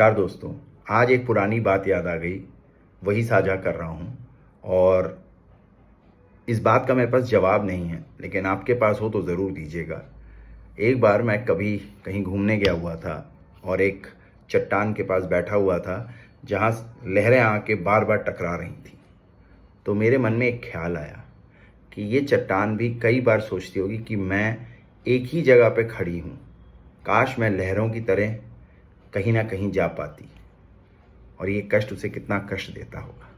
नमस्कार दोस्तों। आज एक पुरानी बात याद आ गई, वही साझा कर रहा हूँ। और इस बात का मेरे पास जवाब नहीं है, लेकिन आपके पास हो तो ज़रूर दीजिएगा। एक बार मैं कभी कहीं घूमने गया हुआ था और एक चट्टान के पास बैठा हुआ था जहाँ लहरें आके बार बार टकरा रही थी। तो मेरे मन में एक ख्याल आया कि ये चट्टान भी कई बार सोचती होगी कि मैं एक ही जगह पे खड़ी हूँ, काश मैं लहरों की तरह कहीं ना कहीं जा पाती, और ये कष्ट उसे कितना कष्ट देता होगा।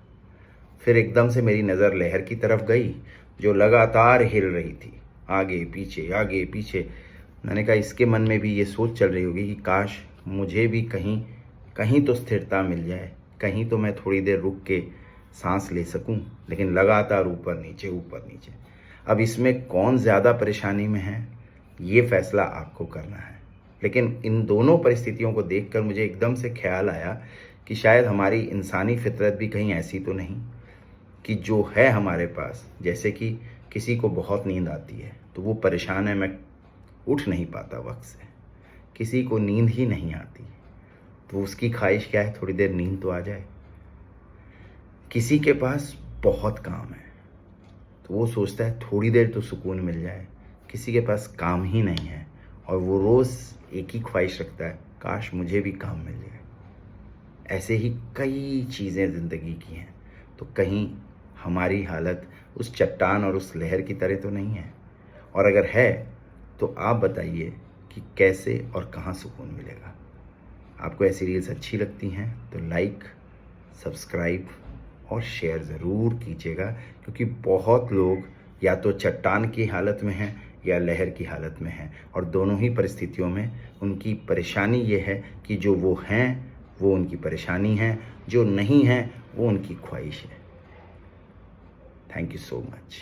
फिर एकदम से मेरी नज़र लहर की तरफ गई जो लगातार हिल रही थी, आगे पीछे आगे पीछे। मैंने कहा इसके मन में भी ये सोच चल रही होगी कि काश मुझे भी कहीं कहीं तो स्थिरता मिल जाए, कहीं तो मैं थोड़ी देर रुक के सांस ले सकूं, लेकिन लगातार ऊपर नीचे ऊपर नीचे। अब इसमें कौन ज़्यादा परेशानी में है, ये फैसला आपको करना है। लेकिन इन दोनों परिस्थितियों को देखकर मुझे एकदम से ख्याल आया कि शायद हमारी इंसानी फितरत भी कहीं ऐसी तो नहीं कि जो है हमारे पास, जैसे कि किसी को बहुत नींद आती है तो वो परेशान है, मैं उठ नहीं पाता वक्त से। किसी को नींद ही नहीं आती तो उसकी ख्वाहिश क्या है, थोड़ी देर नींद तो आ जाए। किसी के पास बहुत काम है तो वो सोचता है थोड़ी देर तो सुकून मिल जाए। किसी के पास काम ही नहीं है और वो रोज़ एक ही ख्वाहिश रखता है, काश मुझे भी काम मिल जाए। ऐसे ही कई चीज़ें ज़िंदगी की हैं। तो कहीं हमारी हालत उस चट्टान और उस लहर की तरह तो नहीं है? और अगर है तो आप बताइए कि कैसे और कहाँ सुकून मिलेगा। आपको ऐसी रील्स अच्छी लगती हैं तो लाइक, सब्सक्राइब और शेयर ज़रूर कीजिएगा, क्योंकि बहुत लोग या तो चट्टान की हालत में हैं या लहर की हालत में हैं, और दोनों ही परिस्थितियों में उनकी परेशानी ये है कि जो वो हैं वो उनकी परेशानी है, जो नहीं है वो उनकी ख्वाहिश है। Thank you so much.